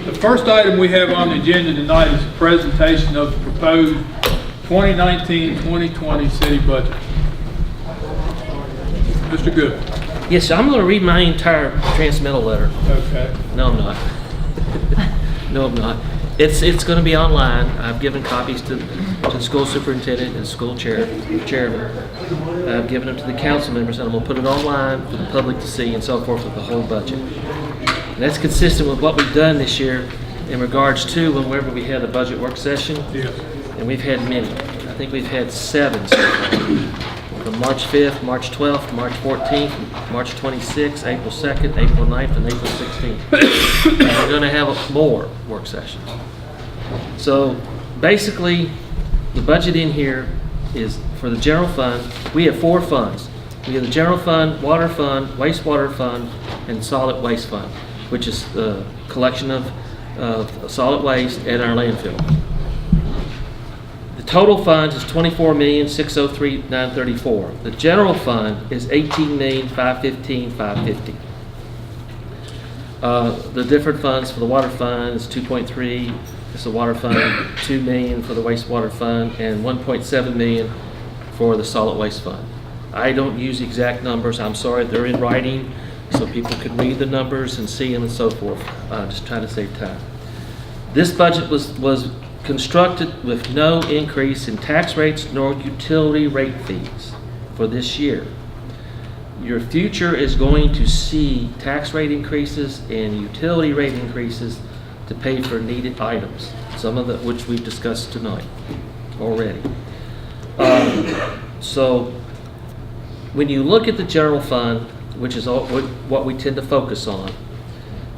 The first item we have on the agenda tonight is a presentation of the proposed 2019-2020 city budget. Mr. Goodman. Yes, so I'm going to read my entire transmittal letter. Okay. No, I'm not. No, I'm not. It's going to be online. I've given copies to the school superintendent and school chairman. I've given them to the council members, and I'm going to put it online for the public to see and so forth with the whole budget. And that's consistent with what we've done this year in regards to whenever we had a budget work session. Yes. And we've had many. I think we've had 7 so far. From March 5th, March 12th, March 14th, March 26th, April 2nd, April 9th, and April 16th. And we're going to have more work sessions. So basically, the budget in here is for the general fund. We have 4 funds. We have the general fund, water fund, wastewater fund, and solid waste fund, which is the collection of solid waste at our landfill. The total funds is $24,603,934. The general fund is $18,515,550. The different funds for the water fund is 2.3. It's the water fund, $2 million for the wastewater fund, and $1.7 million for the solid waste fund. I don't use exact numbers. I'm sorry, they're in writing, so people can read the numbers and see them and so forth. Just trying to save time. This budget was constructed with no increase in tax rates nor utility rate fees for this year. Your future is going to see tax rate increases and utility rate increases to pay for needed items, some of which we've discussed tonight already. So when you look at the general fund, which is what we tend to focus on,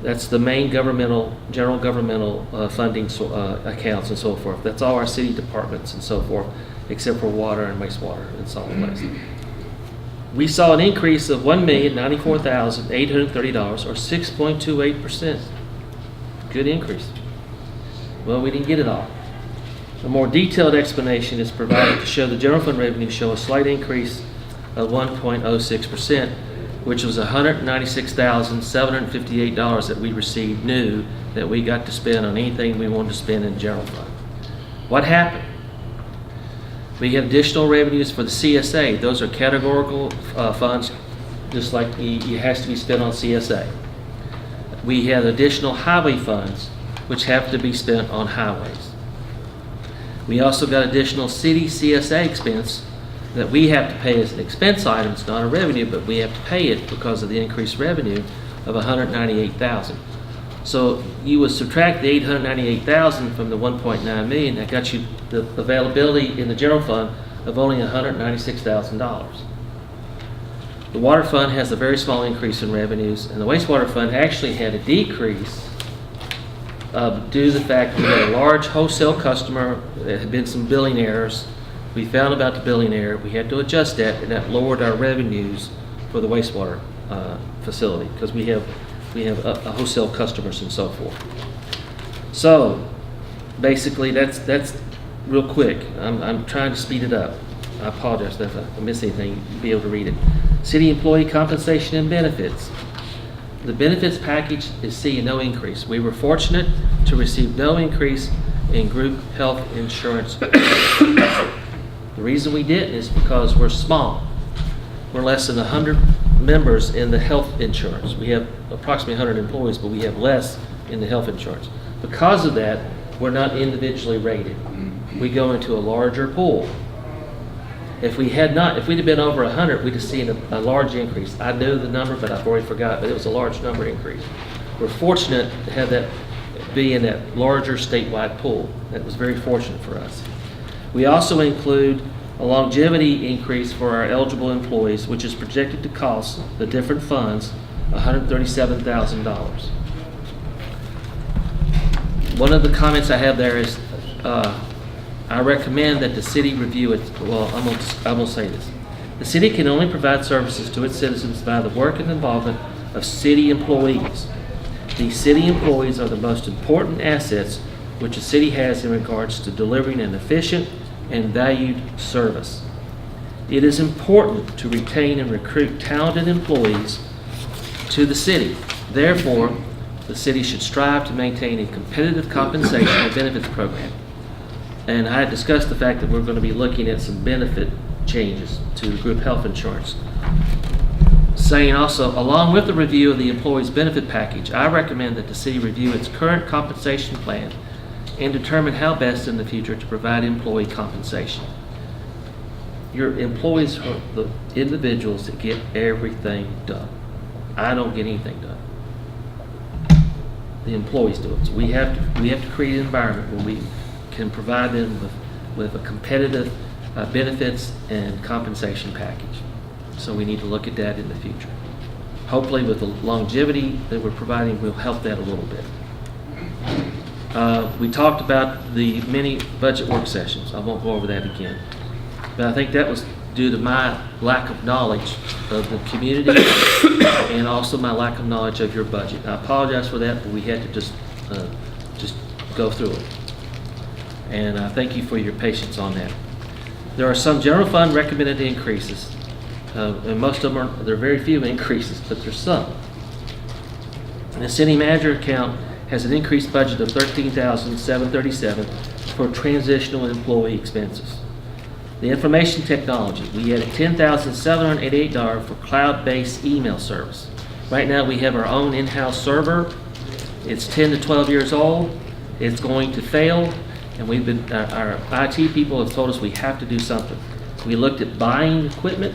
that's the main general governmental funding accounts and so forth. That's all our city departments and so forth, except for water and wastewater and solid waste. We saw an increase of $1,094,830, or 6.28%. Good increase. Well, we didn't get it all. A more detailed explanation is provided to show the general fund revenue show a slight increase of 1.06%, which was $196,758 that we received new that we got to spend on anything we wanted to spend in the general fund. What happened? We have additional revenues for the CSA. Those are categorical funds, just like it has to be spent on CSA. We have additional highway funds, which have to be spent on highways. We also got additional city CSA expense that we have to pay as an expense item. It's not a revenue, but we have to pay it because of the increased revenue of $198,000. So you would subtract the $898,000 from the $1.9 million. That got you the availability in the general fund of only $196,000. The water fund has a very small increase in revenues, and the wastewater fund actually had a decrease due to the fact that we had a large wholesale customer. There had been some billing errors. We found about the billing error. We had to adjust that, and that lowered our revenues for the wastewater facility because we have wholesale customers and so forth. So basically, that's real quick. I'm trying to speed it up. I apologize if I miss anything. You'll be able to read it. City employee compensation and benefits. The benefits package is seeing no increase. We were fortunate to receive no increase in group health insurance. The reason we didn't is because we're small. We're less than 100 members in the health insurance. We have approximately 100 employees, but we have less in the health insurance. Because of that, we're not individually rated. We go into a larger pool. If we'd have been over 100, we'd have seen a large increase. I knew the number, but I've already forgot, but it was a large number increase. We're fortunate to have that be in that larger statewide pool. That was very fortunate for us. We also include a longevity increase for our eligible employees, which is projected to cost the different funds $137,000. One of the comments I have there is I recommend that the city review it. Well, I'm gonna say this. The city can only provide services to its citizens by the work and involvement of city employees. These city employees are the most important assets which a city has in regards to delivering an efficient and valued service. It is important to retain and recruit talented employees to the city. Therefore, The city should strive to maintain a competitive compensation and benefits program. And I had discussed the fact that we're going to be looking at some benefit changes to group health insurance. Saying also, along with the review of the employee's benefit package, I recommend that the city review its current compensation plan and determine how best in the future to provide employee compensation. Your employees are the individuals that get everything done. I don't get anything done. The employees do it. So we have to create an environment where we can provide them with a competitive benefits and compensation package. So we need to look at that in the future. Hopefully with the longevity that we're providing, we'll help that a little bit. We talked about the mini budget work sessions. I won't go over that again. But I think that was due to my lack of knowledge of the community and also my lack of knowledge of your budget. I apologize for that, but we had to just go through it. And I thank you for your patience on that. There are some general fund recommended increases, and most of them there are very few increases, but there's some. The city manager account has an increased budget of $13,737 for transitional employee expenses. The information technology, we added $10,788 for cloud-based email service. Right now we have our own in-house server. It's 10 to 12 years old. It's going to fail, and our IT people have told us we have to do something. We looked at buying equipment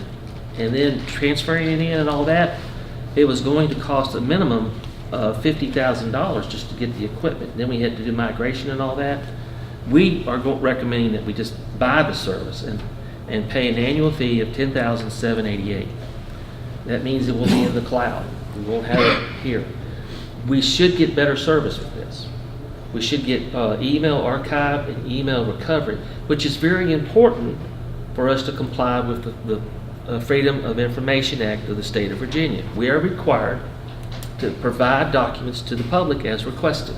and then transferring it in and all that. It was going to cost a minimum of $50,000 just to get the equipment. Then we had to do migration and all that. We are recommending that we just buy the service and pay an annual fee of $10,788. That means it will be in the cloud. We won't have it here. We should get better service with this. We should get email archive and email recovery, which is very important for us to comply with the Freedom of Information Act of the state of Virginia. We are required to provide documents to the public as requested.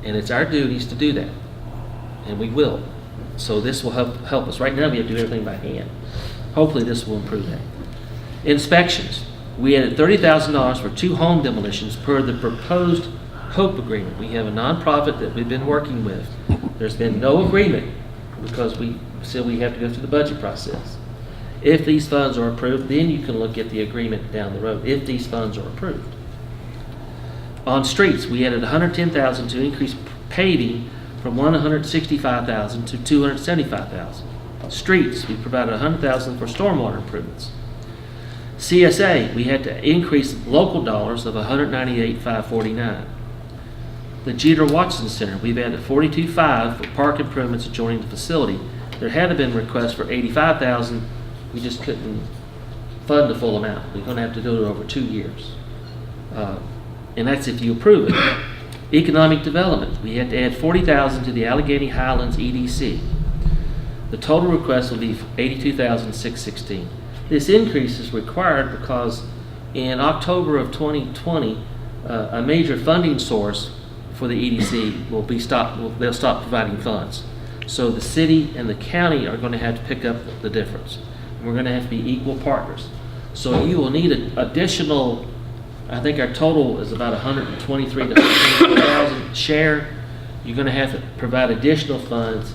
And it's our duties to do that. And we will. So this will help us. Right now we have to do everything by hand. Hopefully this will improve that. Inspections. We added $30,000 for 2 home demolitions per the proposed HOPE agreement. We have a nonprofit that we've been working with. There's been no agreement because we said we have to go through the budget process. If these funds are approved, then you can look at the agreement down the road, if these funds are approved. On streets, we added $110,000 to increase paving from $165,000 to $275,000. Streets, we provided $100,000 for stormwater improvements. CSA, we had to increase local dollars of $198,549. The Jeter Watson Center, we've added $42,500 for park improvements adjoining the facility. There had been requests for $85,000. We just couldn't fund the full amount. We're going to have to do it over 2 years. And that's if you approve it. Economic development, we had to add $40,000 to the Allegheny Highlands EDC. The total request will be $82,616. This increase is required because in October of 2020, a major funding source for the EDC they'll stop providing funds. So the city and the county are going to have to pick up the difference. We're going to have to be equal partners. So you will need an additional, I think our total is about $123,000 to $124,000 share. You're going to have to provide additional funds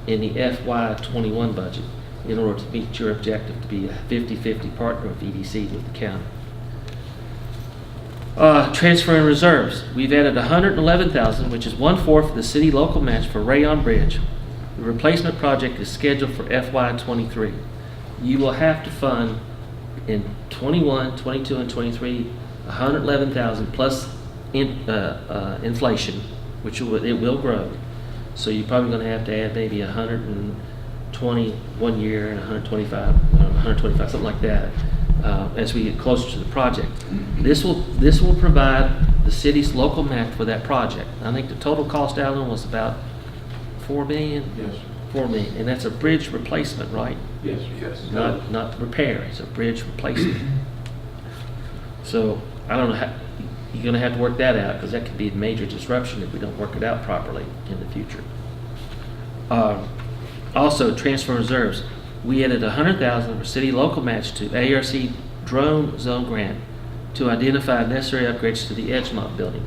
in the FY21 budget in order to meet your objective to be a 50-50 partner of EDC with the county. Transfer and reserves. We've added $111,000, which is 1/4 of the city local match for Rayon Bridge. The replacement project is scheduled for FY23. You will have to fund in 21, 22, and 23 $111,000 plus inflation, which it will grow. So you're probably going to have to add maybe 120 1 year and 125, something like that, as we get closer to the project. This will provide the city's local match for that project. I think the total cost, Alan, was about $4 million. Yes. $4 million, and that's a bridge replacement, right? Yes. Yes. Not repair. It's a bridge replacement. So I don't know how you're going to have to work that out, because that could be a major disruption if we don't work it out properly in the future. Also, transfer reserves. We added $100,000 for city local match to ARC drone zone grant to identify necessary upgrades to the Edgemont building.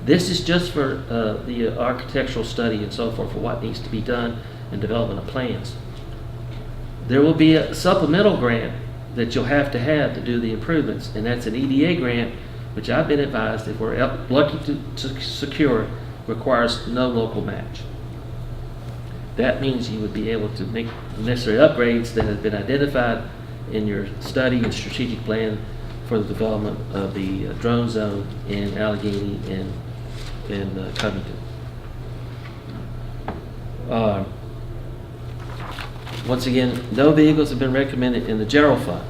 This is just for the architectural study and so forth, for what needs to be done and development of plans. There will be a supplemental grant that you'll have to do the improvements, and that's an EDA grant, which I've been advised, if we're lucky to secure, requires no local match. That means you would be able to make the necessary upgrades that have been identified in your study and strategic plan for the development of the drone zone in Allegheny and in Covington. Once again, no vehicles have been recommended in the general fund.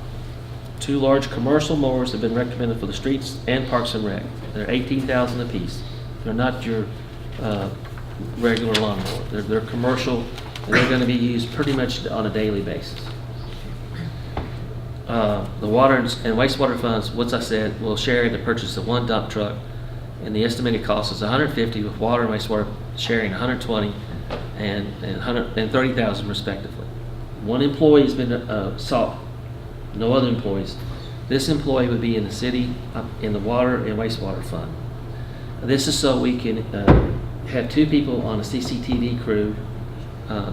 2 large commercial mowers have been recommended for the streets and parks and rec. They're $18,000 a piece. They're not your regular lawnmower. They're commercial, and they're going to be used pretty much on a daily basis. The water and wastewater funds, once I said, will share the purchase of 1 dump truck, and the estimated cost is $150, with water and wastewater sharing $120 and $30,000 respectively. 1 employee has been sought, no other employees. This employee would be in the city, in the water and wastewater fund. This is so we can have 2 people on a CCTV crew,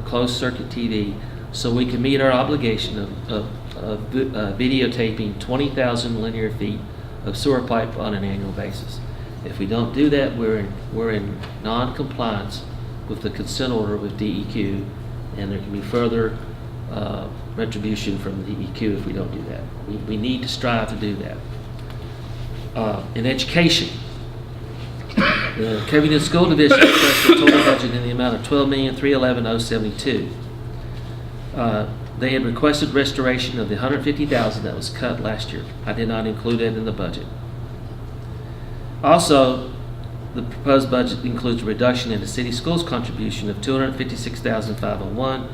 closed circuit TV, so we can meet our obligation of videotaping 20,000 linear feet of sewer pipe on an annual basis. If we don't do that, we're in non-compliance with the consent order with DEQ, and there can be further retribution from the DEQ if we don't do that. We need to strive to do that. In education, the Covington School Division requested a total budget in the amount of $12,311,072. They had requested restoration of the $150,000 that was cut last year. I did not include that in the budget. Also, the proposed budget includes a reduction in the city schools contribution of $256,501,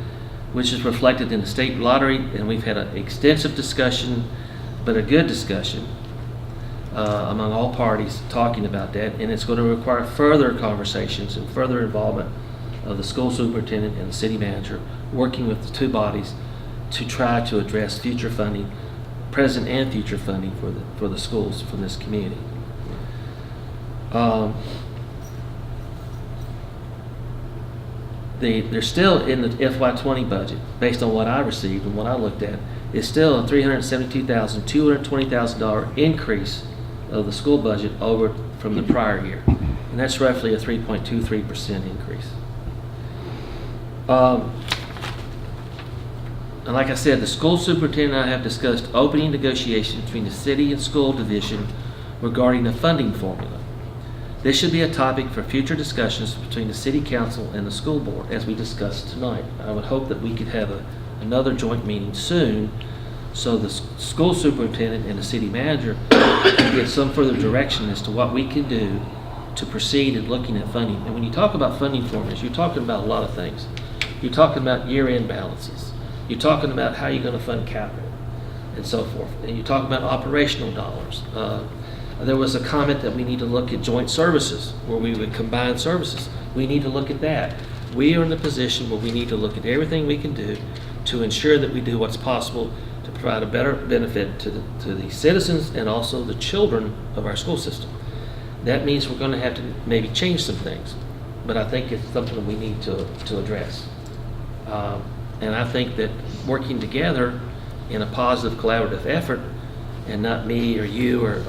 which is reflected in the state lottery, and we've had an extensive discussion, but a good discussion among all parties talking about that, and it's going to require further conversations and further involvement of the school superintendent and the city manager, working with the 2 bodies to try to address future funding, present and future funding for the schools from this community. They're still in the FY20 budget, based on what I received and what I looked at, is still a $372,220,000 increase of the school budget over from the prior year, and that's roughly a 3.23% increase. And like I said, the school superintendent and I have discussed opening negotiations between the city and school division regarding the funding formula. This should be a topic for future discussions between the city council and the school board, as we discussed tonight. I would hope that we could have another joint meeting soon, so the school superintendent and the city manager can get some further direction as to what we can do to proceed in looking at funding. And when you talk about funding formulas, you're talking about a lot of things. You're talking about year-end balances. You're talking about how you're going to fund capital and so forth. And you're talking about operational dollars. There was a comment that we need to look at joint services, where we would combine services. We need to look at that. We are in the position where we need to look at everything we can do to ensure that we do what's possible to provide a better benefit to the citizens and also the children of our school system. That means we're going to have to maybe change some things, but I think it's something we need to address. And I think that working together in a positive collaborative effort, and not me or you or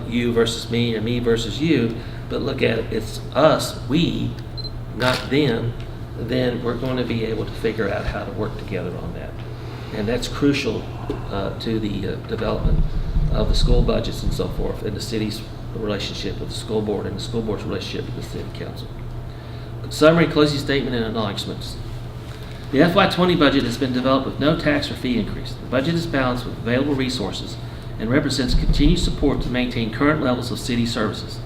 you versus me or me versus you, but look at it, it's us, we, not them, then we're going to be able to figure out how to work together on that. And that's crucial to the development of the school budgets and so forth, and the city's relationship with the school board and the school board's relationship with the city council. Summary, closing statement, and acknowledgements. The FY20 budget has been developed with no tax or fee increase. The budget is balanced with available resources and represents continued support to maintain current levels of city services.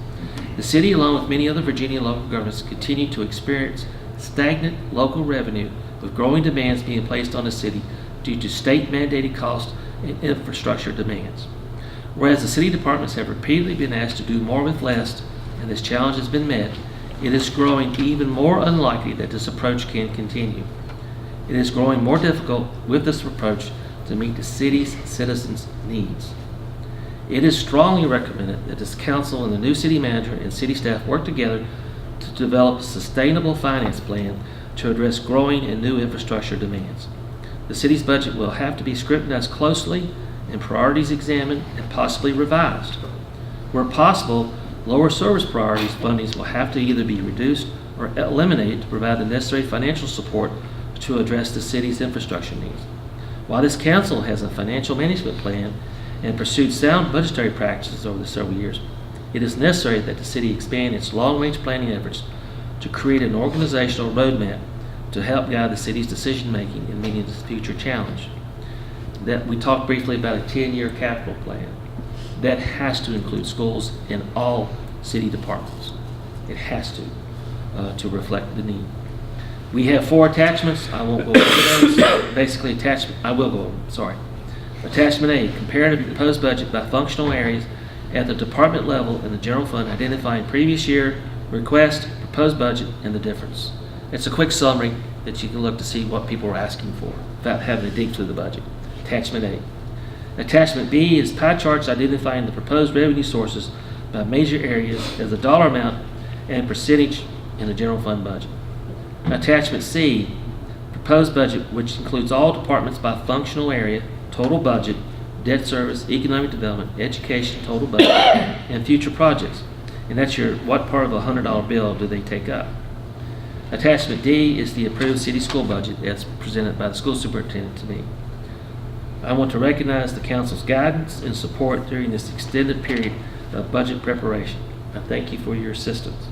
The city, along with many other Virginia local governments, continue to experience stagnant local revenue, with growing demands being placed on the city due to state-mandated cost and infrastructure demands. Whereas the city departments have repeatedly been asked to do more with less, and this challenge has been met, it is growing even more unlikely that this approach can continue. It is growing more difficult with this approach to meet the city's citizens' needs. It is strongly recommended that this council and the new city manager and city staff work together to develop a sustainable finance plan to address growing and new infrastructure demands. The city's budget will have to be scrutinized closely and priorities examined and possibly revised. Where possible, lower service priorities fundings will have to either be reduced or eliminated to provide the necessary financial support to address the city's infrastructure needs. While this council has a financial management plan and pursued sound budgetary practices over the several years, it is necessary that the city expand its long-range planning efforts to create an organizational roadmap to help guide the city's decision-making in meeting this future challenge. That we talked briefly about a 10-year capital plan. That has to include schools in all city departments. It has to reflect the need. We have 4 attachments. I won't go over those. Basically, I will go over them, sorry. Attachment A, comparative proposed budget by functional areas at the department level in the general fund, identifying previous year, request, proposed budget, and the difference. It's a quick summary that you can look to see what people are asking for without having to dig through the budget. Attachment A. Attachment B is pie charts identifying the proposed revenue sources by major areas as a dollar amount and percentage in the general fund budget. Attachment C, proposed budget, which includes all departments by functional area, total budget, debt service, economic development, education, total budget, and future projects. And that's your, what part of a $100 bill do they take up? Attachment D is the approved city school budget as presented by the school superintendent to me. I want to recognize the council's guidance and support during this extended period of budget preparation. I thank you for your assistance.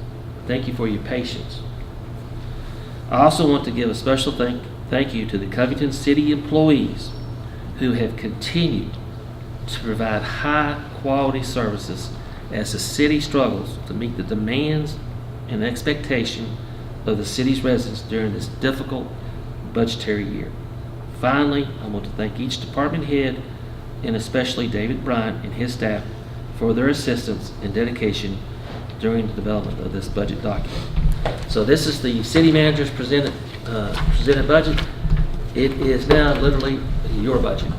Thank you for your patience. I also want to give a special thank you to the Covington city employees who have continued to provide high quality services as the city struggles to meet the demands and expectation of the city's residents during this difficult budgetary year. Finally, I want to thank each department head and especially David Bryant and his staff for their assistance and dedication during the development of this budget document. So this is the city manager's presented budget. It is now literally your budget.